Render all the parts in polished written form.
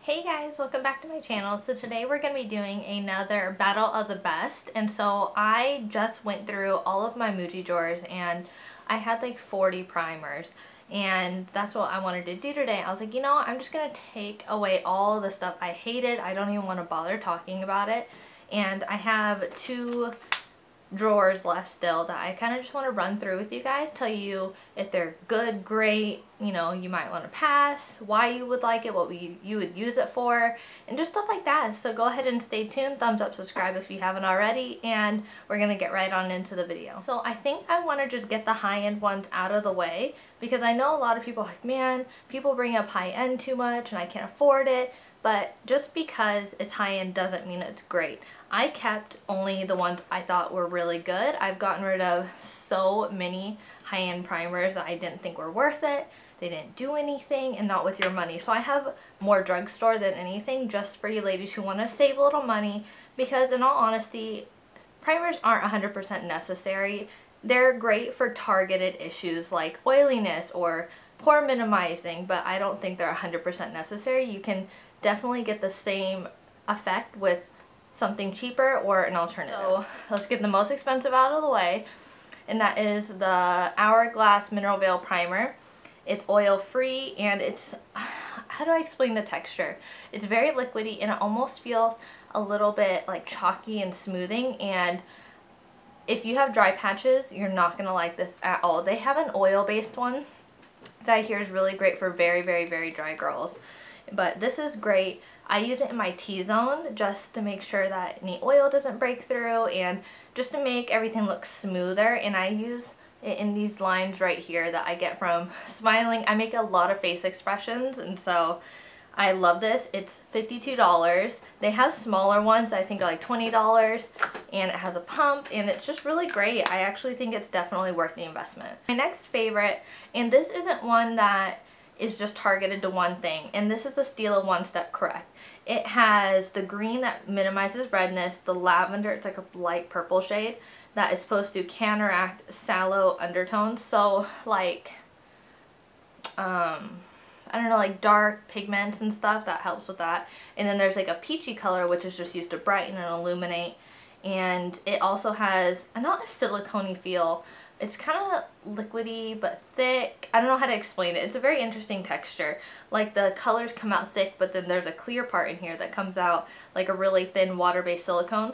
Hey guys, welcome back to my channel. So today we're going to be doing another battle of the best, and so I just went through all of my Muji drawers and I had like 40 primers, and that's what I wanted to do today. I was like, you know what, I'm just going to take away all the stuff I hated. I don't even want to bother talking about it, and I have two drawers left still that I kind of just want to run through with you guys, tell you if they're good, great, you know, you might want to pass, why you would like it, what you would use it for, and just stuff like that. So go ahead and stay tuned, thumbs up, subscribe if you haven't already, and we're gonna get right on into the video. So I think I want to just get the high-end ones out of the way, because I know a lot of people are like, man, people bring up high-end too much and I can't afford it. But just because it's high-end doesn't mean it's great. I kept only the ones I thought were really good. I've gotten rid of so many high-end primers that I didn't think were worth it. They didn't do anything, and not with your money. So I have more drugstore than anything, just for you ladies who want to save a little money, because in all honesty, primers aren't 100% necessary. They're great for targeted issues like oiliness or pore minimizing, but I don't think they're 100% necessary. You can definitely get the same effect with something cheaper or an alternative. So let's get the most expensive out of the way, and that is the Hourglass Mineral Veil Primer. It's oil free, and it's, how do I explain the texture? It's very liquidy, and it almost feels a little bit like chalky and smoothing, and if you have dry patches, you're not going to like this at all. They have an oil-based one that I hear is really great for very, very, very dry girls. But this is great. I use it in my T-zone just to make sure that any oil doesn't break through, and just to make everything look smoother. And I use it in these lines right here that I get from smiling. I make a lot of face expressions, and so I love this. It's $52. They have smaller ones that I think are like $20, and it has a pump, and it's just really great. I actually think it's definitely worth the investment. My next favorite, and this isn't one that is just targeted to one thing, and this is the Stilla One Step Correct. It has the green that minimizes redness, the lavender, it's like a light purple shade that is supposed to counteract sallow undertones, so like I don't know, like dark pigments and stuff, that helps with that. And then there's like a peachy color, which is just used to brighten and illuminate, and it also has not a silicone-y feel. It's kind of liquidy but thick. I don't know how to explain it. It's a very interesting texture. Like the colors come out thick, but then there's a clear part in here that comes out like a really thin water-based silicone.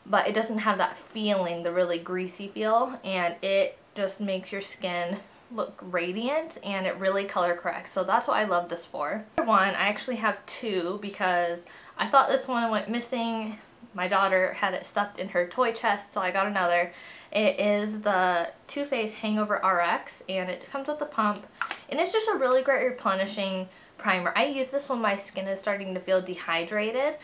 But it doesn't have that feeling, the really greasy feel, and it just makes your skin look radiant, and it really color corrects. So that's what I love this for. One, I actually have two because I thought this one went missing. My daughter had it stuffed in her toy chest, so I got another. It is the Too Faced Hangover RX, and it comes with the pump, and it's just a really great replenishing primer. I use this when my skin is starting to feel dehydrated.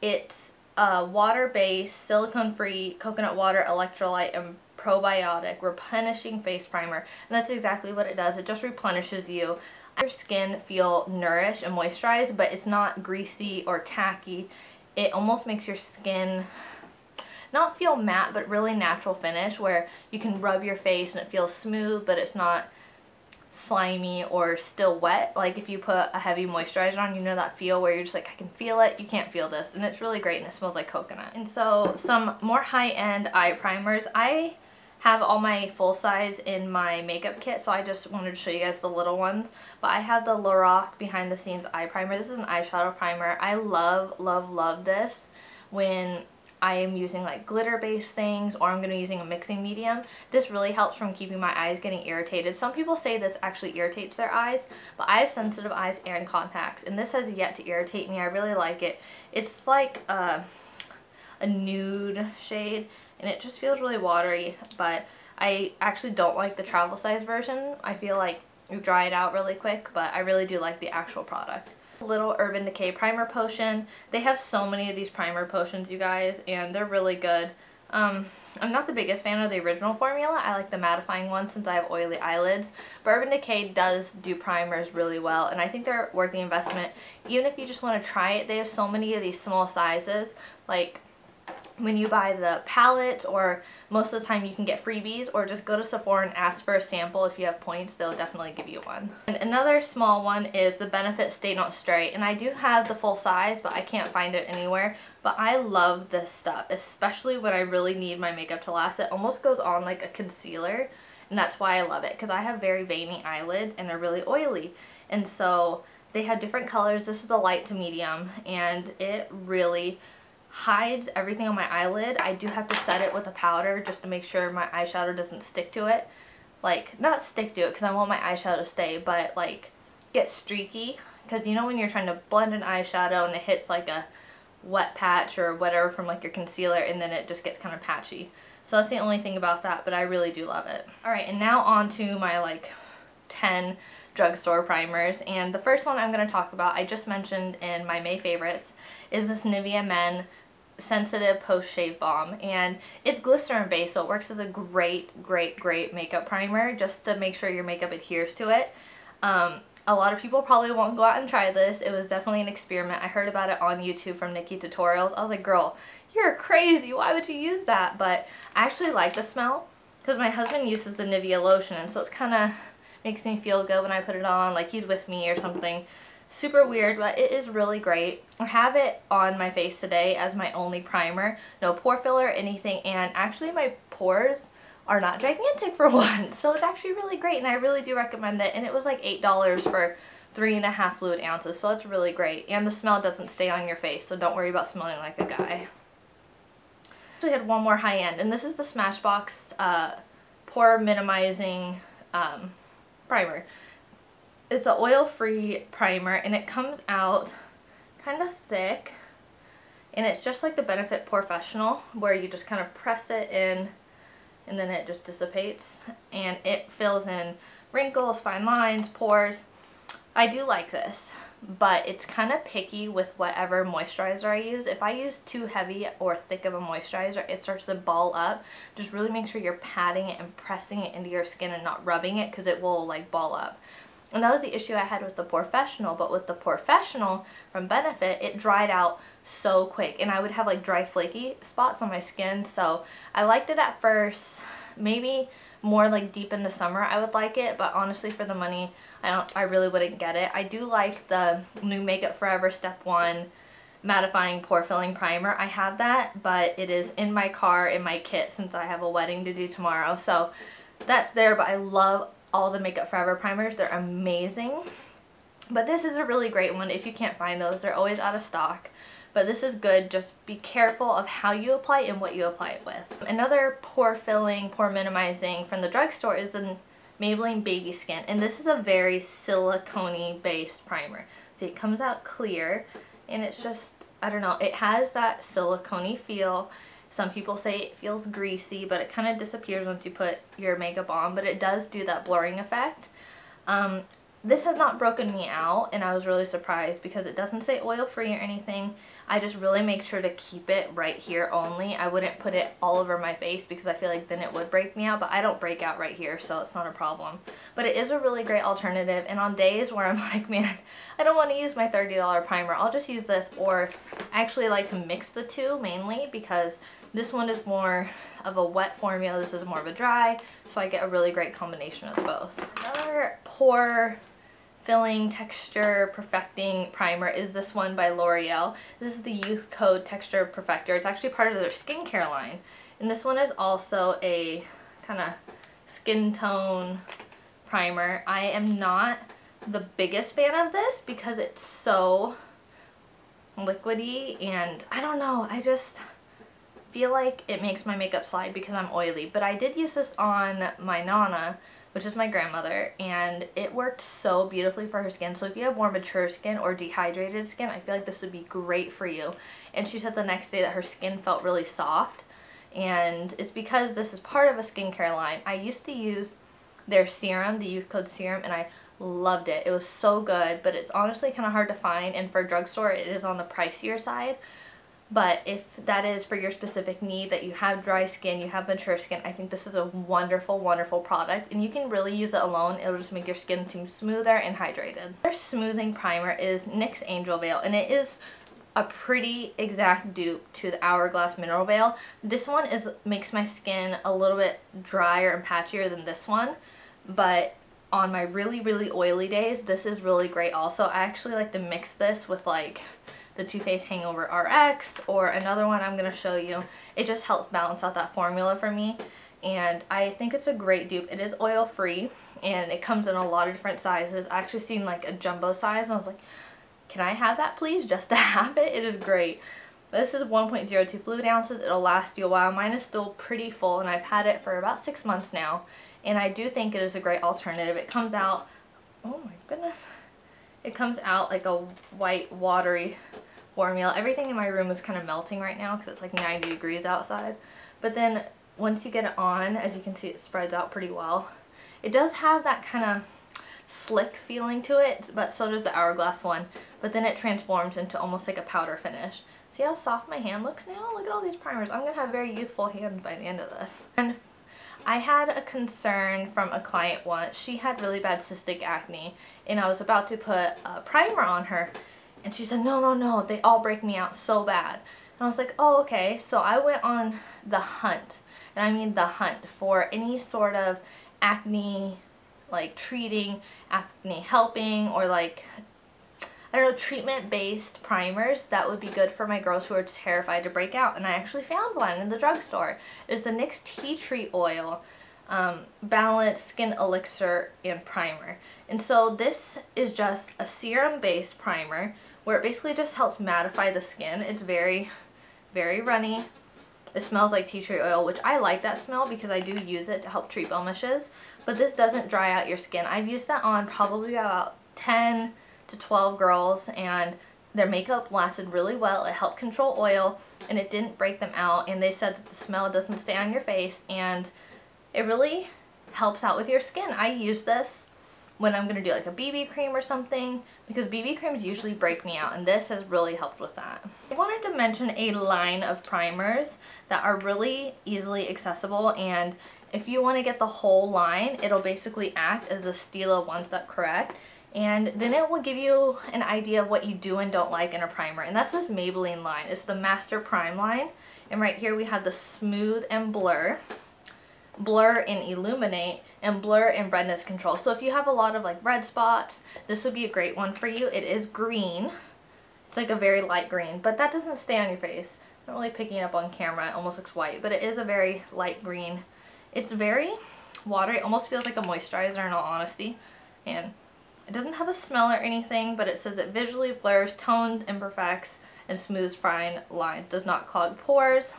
It's water-based, silicone-free, coconut water, electrolyte, and probiotic replenishing face primer, and that's exactly what it does. It just replenishes you. Your skin feel nourished and moisturized, but it's not greasy or tacky. It almost makes your skin not feel matte, but really natural finish, where you can rub your face and it feels smooth, but it's not slimy or still wet. Like if you put a heavy moisturizer on, you know that feel where you're just like, I can feel it, you can't feel this, and it's really great, and it smells like coconut. And so some more high-end eye primers. I have all my full size in my makeup kit, so I just wanted to show you guys the little ones. But I have the Lorac Behind the Scenes eye primer. This is an eyeshadow primer. I love, love, love this when I am using like glitter based things, or I'm going to be using a mixing medium. This really helps from keeping my eyes getting irritated. Some people say this actually irritates their eyes, but I have sensitive eyes and contacts, and this has yet to irritate me. I really like it. It's like a nude shade, and it just feels really watery, but I actually don't like the travel size version. I feel like you dry it out really quick, but I really do like the actual product. Little Urban Decay primer potion. They have so many of these primer potions, you guys, and they're really good. I'm not the biggest fan of the original formula. I like the mattifying one since I have oily eyelids, but Urban Decay does do primers really well, and I think they're worth the investment. Even if you just want to try it, they have so many of these small sizes. Like when you buy the palettes, or most of the time you can get freebies, or just go to Sephora and ask for a sample. If you have points, they'll definitely give you one. And another small one is the Benefit Stay Don't Stray, and I do have the full size, but I can't find it anywhere. But I love this stuff, especially when I really need my makeup to last. It almost goes on like a concealer, and that's why I love it, because I have very veiny eyelids and they're really oily. And so they have different colors. This is the light to medium, and it really hides everything on my eyelid. I do have to set it with a powder just to make sure my eyeshadow doesn't stick to it. Like, not stick to it because I want my eyeshadow to stay, but like get streaky. Because you know when you're trying to blend an eyeshadow and it hits like a wet patch or whatever from like your concealer, and then it just gets kind of patchy. So that's the only thing about that, but I really do love it. Alright, and now on to my like 10 drugstore primers. And the first one I'm going to talk about, I just mentioned in my May favorites, is this Nivea Men Sensitive Post Shave Balm, and it's glycerin based, so it works as a great makeup primer just to make sure your makeup adheres to it. A lot of people probably won't go out and try this. It was definitely an experiment. I heard about it on YouTube from Nikki Tutorials. I was like, girl, you're crazy, why would you use that? But I actually like the smell because my husband uses the Nivea lotion, and so it's kind of makes me feel good when I put it on, like he's with me or something. Super weird, but it is really great. I have it on my face today as my only primer. No pore filler or anything, and actually my pores are not gigantic for once. So it's actually really great, and I really do recommend it. And it was like $8 for 3.5 fluid ounces, so it's really great. And the smell doesn't stay on your face, so don't worry about smelling like a guy. I actually had one more high end, and this is the Smashbox Pore Minimizing Primer. It's an oil-free primer, and it comes out kind of thick, and it's just like the Benefit Porefessional, where you just kind of press it in and then it just dissipates, and it fills in wrinkles, fine lines, pores. I do like this, but it's kind of picky with whatever moisturizer I use. If I use too heavy or thick of a moisturizer, it starts to ball up. Just really make sure you're patting it and pressing it into your skin and not rubbing it, because it will like ball up. And that was the issue I had with the Porefessional, but with the Porefessional from Benefit, it dried out so quick, and I would have like dry flaky spots on my skin. So I liked it at first. Maybe more like deep in the summer I would like it, but honestly for the money I really wouldn't get it. I do like the new Makeup Forever Step 1 Mattifying Pore Filling Primer. I have that, but it is in my car in my kit since I have a wedding to do tomorrow. So that's there, but I love all the Makeup Forever primers. They're amazing. But this is a really great one if you can't find those. They're always out of stock. But this is good. Just be careful of how you apply and what you apply it with. Another pore filling, pore minimizing from the drugstore is the Maybelline Baby Skin. And this is a very silicone based primer. See, it comes out clear, and it's just, I don't know, it has that silicone feel. Some people say it feels greasy, but it kind of disappears once you put your makeup on, but it does do that blurring effect. This has not broken me out, and I was really surprised because it doesn't say oil free or anything. I just really make sure to keep it right here only. I wouldn't put it all over my face because I feel like then it would break me out, but I don't break out right here, so it's not a problem. But it is a really great alternative, and on days where I'm like, man, I don't want to use my $30 primer, I'll just use this. Or I actually like to mix the two mainly because this one is more of a wet formula, this is more of a dry, so I get a really great combination of both. Another pore filling texture perfecting primer is this one by L'Oreal. This is the Youth Code Texture Perfector. It's actually part of their skincare line, and this one is also a kind of skin tone primer. I am not the biggest fan of this because it's so liquidy, and I don't know, I just feel like it makes my makeup slide because I'm oily. But I did use this on my Nana, which is my grandmother, and it worked so beautifully for her skin. So if you have more mature skin or dehydrated skin, I feel like this would be great for you. And she said the next day that her skin felt really soft, and it's because this is part of a skincare line. I used to use their serum, the Youth Code serum, and I loved it. It was so good, but it's honestly kind of hard to find, and for drugstore it is on the pricier side. But if that is for your specific need, that you have dry skin, you have mature skin, I think this is a wonderful, wonderful product. And you can really use it alone. It'll just make your skin seem smoother and hydrated. Our smoothing primer is NYX Angel Veil, and it is a pretty exact dupe to the Hourglass Mineral Veil. This one makes my skin a little bit drier and patchier than this one, but on my really oily days, this is really great also. I actually like to mix this with like the Too Faced Hangover RX or another one I'm going to show you. It just helps balance out that formula for me, and I think it's a great dupe. It is oil free and it comes in a lot of different sizes. I actually seen like a jumbo size and I was like, can I have that please, just to have it? It is great. This is 1.02 fluid ounces. It'll last you a while. Mine is still pretty full and I've had it for about 6 months now. And I do think it is a great alternative. It comes out, oh my goodness, it comes out like a white watery formula. Everything in my room is kind of melting right now because it's like 90 degrees outside. But then once you get it on, as you can see, it spreads out pretty well. It does have that kind of slick feeling to it, but so does the Hourglass one. But then it transforms into almost like a powder finish. See how soft my hand looks now? Look at all these primers. I'm going to have very youthful hands by the end of this. And I had a concern from a client once. She had really bad cystic acne and I was about to put a primer on her and she said, no, they all break me out so bad. And I was like, oh, okay. So I went on the hunt, and I mean the hunt, for any sort of acne, like treating, acne helping, or like, I don't know, treatment-based primers that would be good for my girls who are terrified to break out. And I actually found one in the drugstore. It's the NYX Tea Tree Oil Balanced Skin Elixir and Primer. And so this is just a serum-based primer where it basically just helps mattify the skin. It's very runny. It smells like tea tree oil, which I like that smell because I do use it to help treat blemishes. But this doesn't dry out your skin. I've used that on probably about 10 to 12 girls and their makeup lasted really well. It helped control oil and it didn't break them out, and they said that the smell doesn't stay on your face and it really helps out with your skin. I use this when I'm going to do like a BB cream or something because BB creams usually break me out, and this has really helped with that. I wanted to mention a line of primers that are really easily accessible, and if you want to get the whole line, it'll basically act as a Stilla One Step Correct. And then it will give you an idea of what you do and don't like in a primer. And that's this Maybelline line. It's the Master Prime line. And right here we have the Smooth and Blur, Blur and Illuminate, and Blur and Redness Control. So if you have a lot of like red spots, this would be a great one for you. It is green. It's like a very light green, but that doesn't stay on your face. I'm not really picking it up on camera. It almost looks white, but it is a very light green. It's very watery. It almost feels like a moisturizer in all honesty. And it doesn't have a smell or anything, but it says it visually blurs, tones, imperfects, and smooths fine lines. Does not clog pores.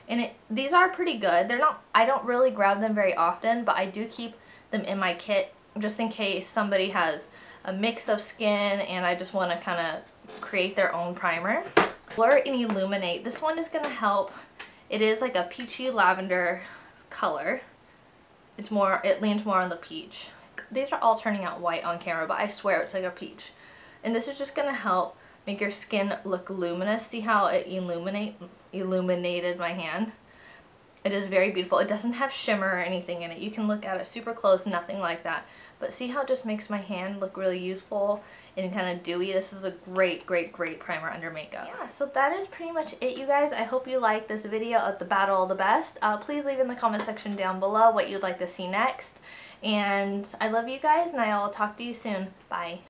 And these are pretty good. They're not, I don't really grab them very often, but I do keep them in my kit just in case somebody has a mix of skin and I just want to kind of create their own primer. Blur and Illuminate. This one is going to help. It is like a peachy lavender color. It leans more on the peach. These are all turning out white on camera, but I swear it's like a peach. And this is just going to help make your skin look luminous. See how it illuminated my hand? It is very beautiful. It doesn't have shimmer or anything in it. You can look at it super close, nothing like that. But see how it just makes my hand look really youthful and kind of dewy? This is a great primer under makeup. Yeah, so that is pretty much it, you guys. I hope you liked this video of the Battle of the Best. Please leave in the comment section down below what you'd like to see next. And I love you guys, and I'll talk to you soon. Bye.